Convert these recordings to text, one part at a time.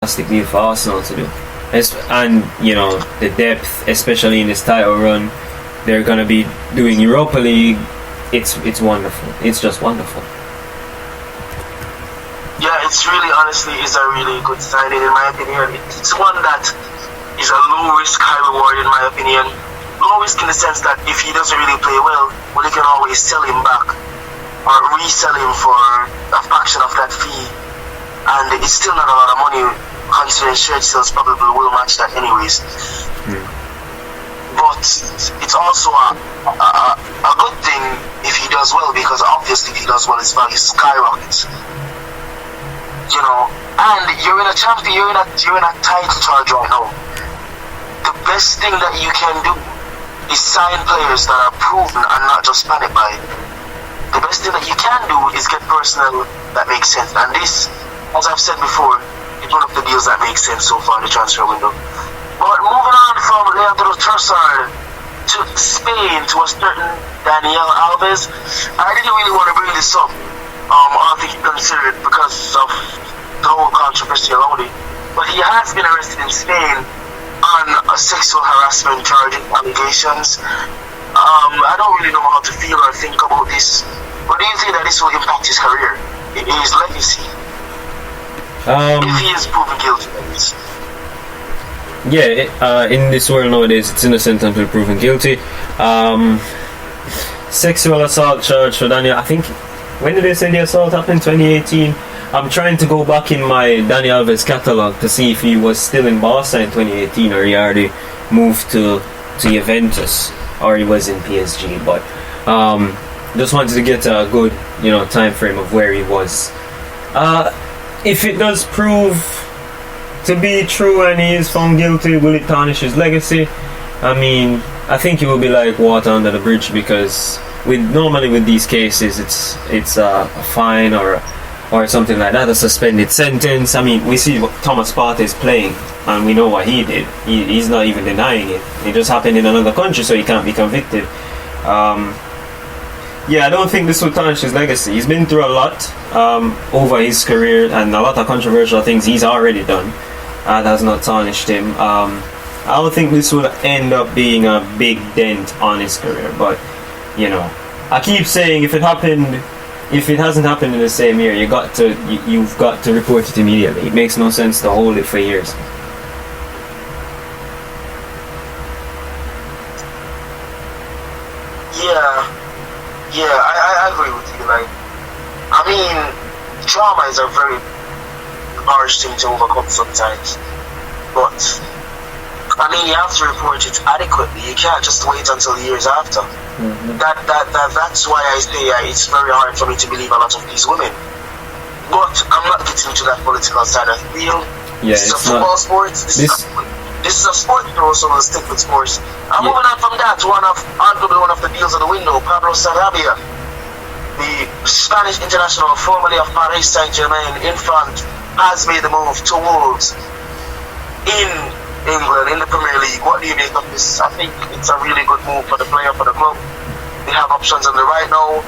fantastic deal for Arsenal to do. And the depth, especially in this title run, they're gonna be doing Europa League. It's wonderful. It's just wonderful. Yeah, it's really, honestly, is a really good signing in my opinion. It's one that is a low risk, high reward in my opinion. Low risk in the sense that if he doesn't really play well, you can always sell him back or resell him for a fraction of that fee, and it's still not a lot of money considering shirt sales probably will match that anyways. But it's also a good thing if he does well, because obviously if he does well his value skyrockets. And you're in a champion, you're in a title charge right now. The best thing that you can do is sign players that are proven and not just panic buy. The best thing that you can do is get personnel that makes sense, and this, as I've said before, it's one of the deals that makes sense so far in the transfer window. But moving on from Leandro Trossard to Spain to a certain Daniel Alves, I didn't really want to bring this up, all things considered, because of the whole controversy around it. But he has been arrested in Spain on a sexual harassment charge allegations. I don't really know how to feel or think about this. But do you think that this will impact his career, his legacy? If he is proven guilty, that is. Yeah, in this world nowadays, it's innocent until proven guilty. Sexual assault charge for Daniel. I think, when did they say the assault happened? 2018. I'm trying to go back in my Dani Alves catalogue to see if he was still in Barca in 2018 or he already moved to Juventus or he was in PSG. But just wanted to get a good time frame of where he was. If it does prove to be true and he is found guilty, will it tarnish his legacy? I mean, I think it will be like water under the bridge, because normally with these cases it's a fine or something like that, a suspended sentence. I mean, we see what Thomas Partey is playing and we know what he did. He's not even denying it. It just happened in another country, so he can't be convicted. Yeah, I don't think this will tarnish his legacy. He's been through a lot over his career, and a lot of controversial things he's already done. That has not tarnished him. I don't think this will end up being a big dent on his career, but I keep saying if it hasn't happened in the same year, you've got to report it immediately. It makes no sense to hold it for years. Yeah, I agree with you. Like, I mean, trauma is a very large thing to overcome sometimes, but I mean, you have to report it adequately. You can't just wait until years after. That's why I say it's very hard for me to believe a lot of these women. But I'm not getting into that political side of the deal. Yeah, this is a football sport. This is a sport show, so we'll stick with sports. Moving on from that, arguably one of the deals of the window, Pablo Sarabia, the Spanish international formerly of Paris Saint-Germain in France, has made the move to Wolves in England, in the Premier League. What do you make of this? I think it's a really good move for the player, for the club. They have options on the right now,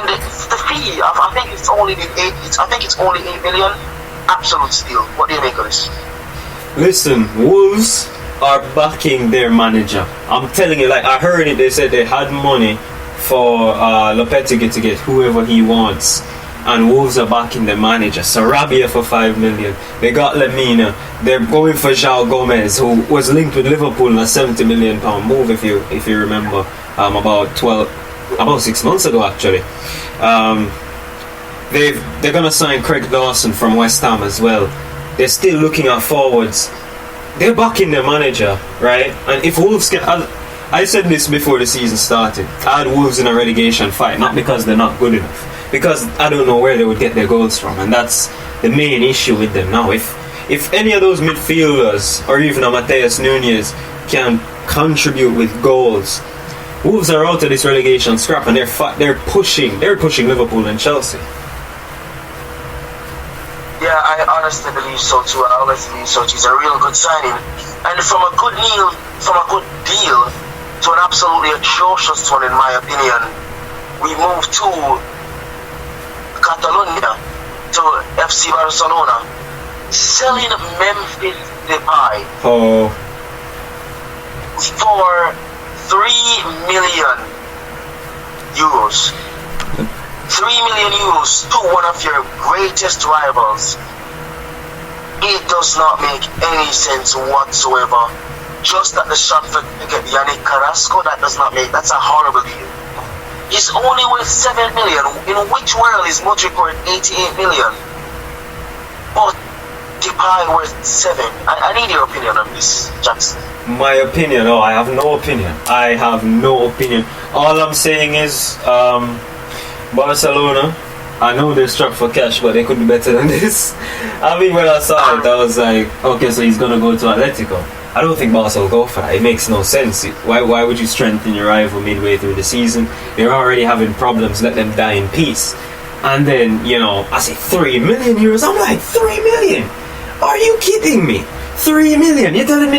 and the fee, I think it's only 8 million. Absolute steal. What do you make of this? Listen, Wolves are backing their manager. I'm telling you, like, I heard it, they said they had money for Lopetegui to get whoever he wants, and Wolves are backing their manager. Sarabia for 5 million. They got Lemina. They're going for João Gomez, who was linked with Liverpool in a £70 million move, if you remember, about 6 months ago actually. They're gonna sign Craig Dawson from West Ham as well. They're still looking at forwards. They're backing their manager, right? And if Wolves can, I said this before the season started, I had Wolves in a relegation fight, not because they're not good enough, because I don't know where they would get their goals from, and that's the main issue with them now. If any of those midfielders, or even a Mateus Nunes, can contribute with goals, Wolves are out of this relegation scrap, and they're pushing Liverpool and Chelsea. Yeah, I honestly believe so too, and I honestly believe so too. It's a real good signing, and from a good deal to an absolutely atrocious one, in my opinion, we moved to Catalonia, to FC Barcelona. selling Memphis Depay Oh, for 3 million euros. 3 million euros to one of your greatest rivals. It does not make any sense whatsoever. Just at the shot for to get Yannick Carrasco, that's a horrible deal. He's only worth 7 million. In which world is Modric worth 88 million? But Depay worth 7. I need your opinion on this, Jackson. my opinion? Oh, I have no opinion. I have no opinion. All I'm saying is, Barcelona, I know they're strapped for cash, but they could be better than this. I mean, when I saw it, I was like, okay, so he's gonna go to Atletico. I don't think Barca will go for that. It makes no sense. Why would you strengthen your rival midway through the season? They're already having problems. Let them die in peace. And then, I say 3 million euros. I'm like, 3 million? Are you kidding me? 3 million? You're telling me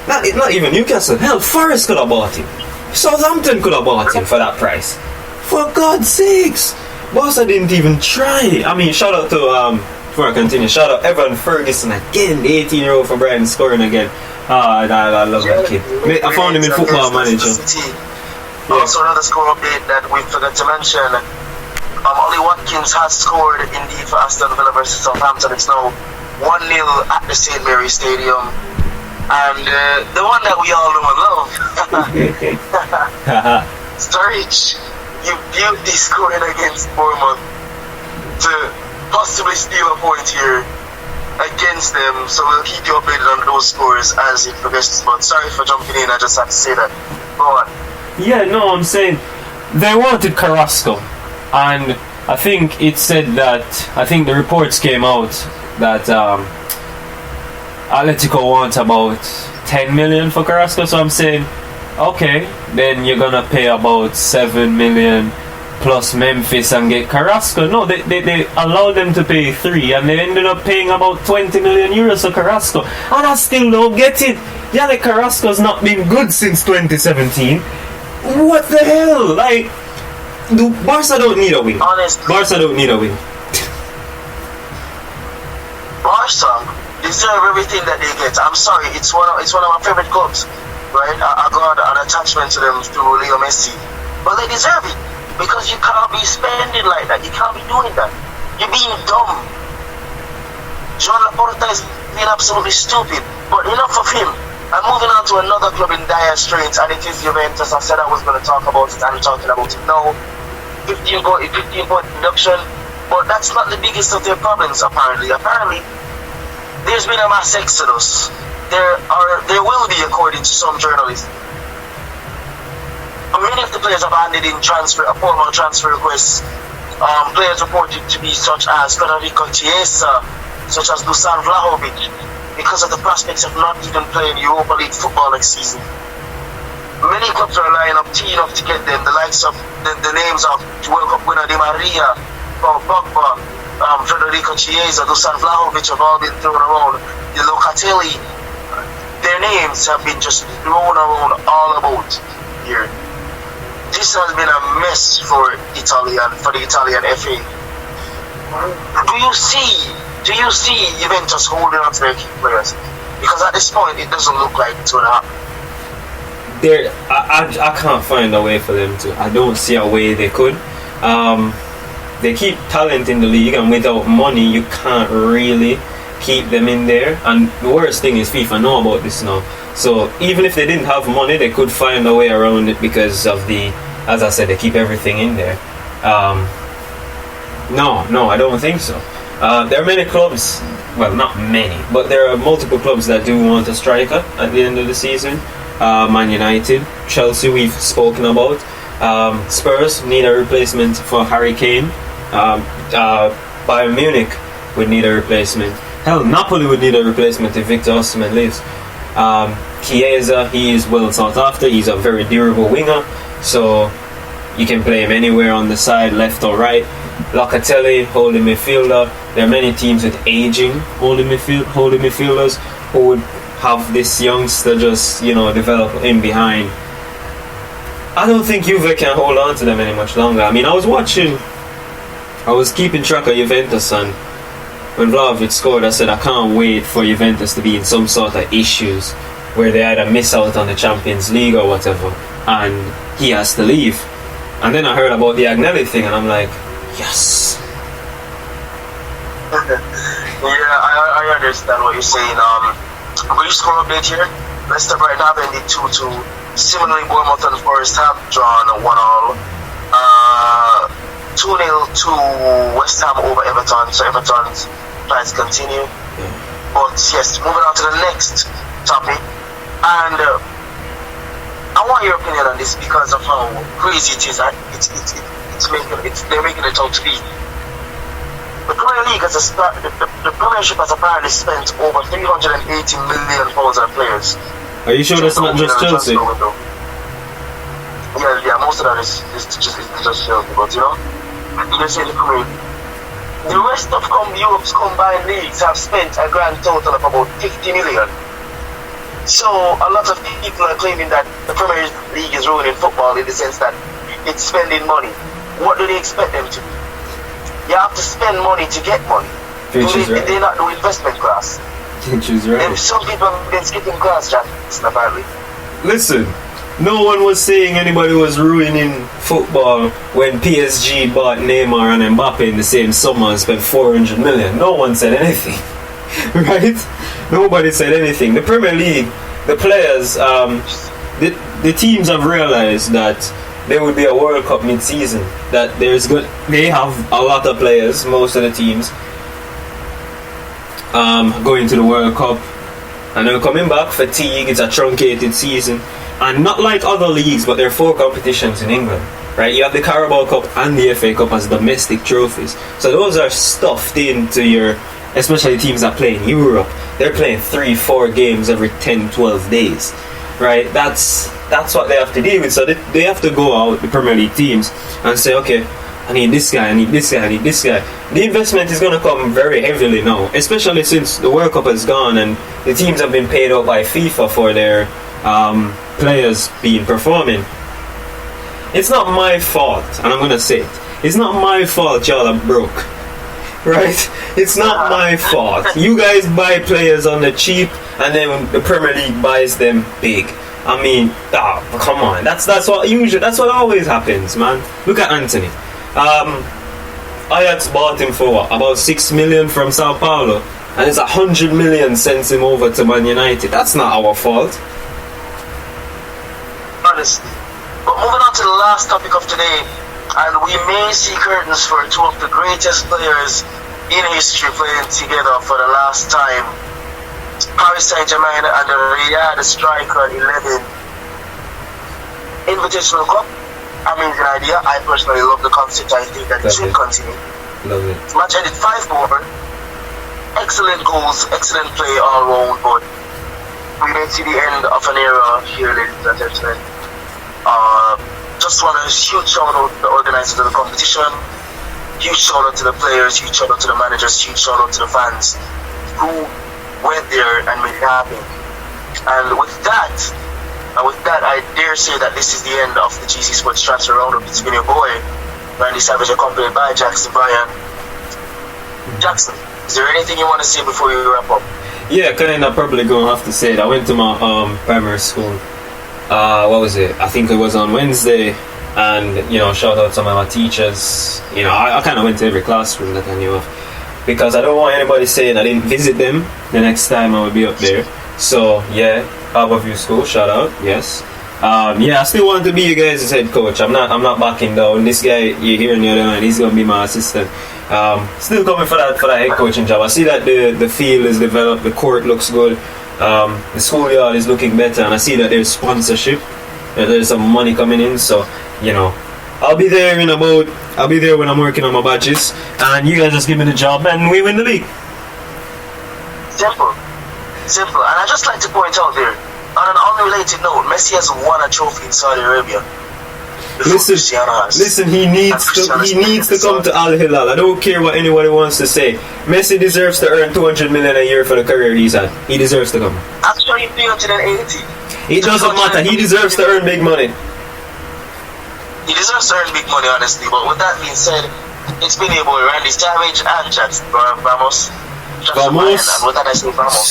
not even Newcastle. Hell, Forest could have bought him. Southampton could have bought him for that price. For God's sakes. Barca didn't even try. I mean, shout out to, before I continue, shout out Evan Ferguson again, the 18-year-old from Brighton scoring again. I love that kid. I found him in Football Manager. Yeah. Also, another score update that we forgot to mention. Ollie Watkins has scored indeed for Aston Villa versus Southampton. It's now 1-0 at the St. Mary's Stadium. And the one that we all know and love, Sturridge, you beauty scoring against Bournemouth to possibly steal a point here against them. So we'll keep you updated on those scores as it progresses. But sorry for jumping in, I just had to say that. Go on. Yeah, no, I'm saying they wanted Carrasco, and I think it said that, I think the reports came out that Atletico wants about 10 million for Carrasco. So I'm saying, okay, then you're gonna pay about 7 million plus Memphis and get Carrasco. No, they allowed them to pay 3, and they ended up paying about 20 million euros for Carrasco, and I still don't get it. Yannick Carrasco's not been good since 2017. What the hell? Like, Barca don't need a wing. Honestly, Barca don't need a wing. Barca deserve everything that they get. I'm sorry, it's one of my favorite clubs, right? I got an attachment to them through Leo Messi, but they deserve it because you can't be spending like that. You can't be doing that. You're being dumb. Joan Laporta is being absolutely stupid. But enough of him. I'm moving on to another club in dire straits, and it is Juventus. I said I was going to talk about it. I'm talking about it now. 15-point deduction, but that's not the biggest of their problems. Apparently, there's been a mass exodus. There will be, according to some journalists. Many of the players have handed in formal transfer requests. Players reported to be such as Federico Chiesa, such as Dusan Vlahovic, because of the prospects of not even playing Europa League football next season. Many clubs are lining up, teeing up to get them. The likes of the names of World Cup winner Di Maria, Paul Pogba, Federico Chiesa, Dusan Vlahovic have all been thrown around. The Locatelli, their names have been just thrown around all about here. This has been a mess for the Italian FA. Do you see Juventus holding on to their key players? Because at this point, it doesn't look like it's going to happen. I can't find a way for them to. I don't see a way they could. They keep talent in the league, and without money, you can't really keep them in there. And the worst thing is FIFA know about this now. So even if they didn't have money, they could find a way around it because of as I said, they keep everything in there. No, I don't think so. There are many clubs, well, not many, but there are multiple clubs that do want a striker at the end of the season. Man United, Chelsea we've spoken about. Spurs need a replacement for Harry Kane. Bayern Munich would need a replacement. Hell, Napoli would need a replacement if Victor Osimhen leaves. Chiesa, he is well sought after. He's a very durable winger, so you can play him anywhere on the side, left or right. Locatelli, holding midfielder. There are many teams with aging holding midfielders who would have this youngster just, develop in behind. I don't think Juve can hold on to them any much longer. I mean, I was keeping track of Juventus, and when Vlahovic scored, I said I can't wait for Juventus to be in some sort of issues where they either miss out on the Champions League or whatever, and he has to leave. And then I heard about the Agnelli thing, and I'm like, yes. I understand what you're saying. Brief score update here. Leicester Brighton have ended 2-2. Similarly, Bournemouth and Forest have drawn 1-1. 2-0 to West Ham over Everton. So Everton's plans continue. But yes, moving on to the next topic. And I want your opinion on this because of how crazy it is. They're making it out to be. The Premier League has the Premiership has apparently spent over £380 million on players. Are you sure that's not just Chelsea? Yeah, most of that is just Chelsea, but you know, you're saying the Premier League. The rest of Europe's combined leagues have spent a grand total of about 50 million. So a lot of people are claiming that the Premier League is ruining football in the sense that it's spending money. What do they expect them to do? You have to spend money to get money. They're not do investment class. Right. Some people have been skipping class, Jackson, apparently. Listen, no one was saying anybody was ruining football when PSG bought Neymar and Mbappe in the same summer and spent 400 million. No one said anything. Right? Nobody said anything. The Premier League, the players, the teams have realized that there would be a World Cup mid-season. That they have a lot of players, most of the teams, going to the World Cup, and they're coming back fatigue. It's a truncated season, and not like other leagues, but there are 4 competitions in England, right? You have the Carabao Cup and the FA Cup as domestic trophies, so those are stuffed into your, especially teams that play in Europe. They're playing 3-4 games every 10-12 days, right? That's what they have to deal with. So they have to go out, the Premier League teams, and say, okay, I need this guy, I need this guy, I need this guy. The investment is going to come very heavily now, especially since the World Cup has gone and the teams have been paid out by FIFA for their players performing. It's not my fault, and I'm going to say it. It's not my fault y'all are broke, right? It's not my fault. You guys buy players on the cheap, and then the Premier League buys them big. I mean, come on. That's what always happens, man. Look at Anthony. Ajax bought him for what? About 6 million from Sao Paulo, and it's 100 million sends him over to Man United. That's not our fault. Honestly. But moving on to the last topic of today, and we may see curtains for 2 of the greatest players in history playing together for the last time. Paris Saint-Germain and the Riyadh striker 11 Invitational Cup. Amazing idea. I personally love the concept. I think that it should continue. Love it. The match ended 5-4. Excellent goals, excellent play all round, but we may see the end of an era here, ladies and gentlemen. Just want to huge shout out to the organizers of the competition, huge shout out to the players, huge shout out to the managers, huge shout out to the fans who went there and made it happen. And with that, I dare say that this is the end of the GC Sports Transfer Roundup. It's been your boy, Randy Savage, accompanied by Jackson Bryan. Jackson, is there anything you want to say before we wrap up? Yeah, kind of probably gonna have to say it. I went to my primary school. What was it? I think it was on Wednesday, and shout out to some of my teachers. I kind of went to every classroom that I knew of, because I don't want anybody saying I didn't visit them the next time I will be up there. So yeah, Harborview School, shout out, yes. I still want to be you guys' head coach. I'm not backing down. This guy you're hearing the other line, he's gonna be my assistant. Still coming for that head coaching job. I see that the field is developed, the court looks good, the schoolyard is looking better, and I see that there's sponsorship, that there's some money coming in. So I'll be there when I'm working on my badges, and you guys just give me the job and we win the league. Simple. And I'd just like to point out there, on an unrelated note, Messi has won a trophy in Saudi Arabia. Listen, he needs to come to Al Hilal. I don't care what anybody wants to say. Messi deserves to earn 200 million a year for the career he's had. He deserves to come. Actually, 380. It doesn't matter. He deserves to earn big money. He deserves to earn big money, honestly. But with that being said, It's been your boy Randy Savage and Jackson Vamos. Vamos. And what did I say, Vamos?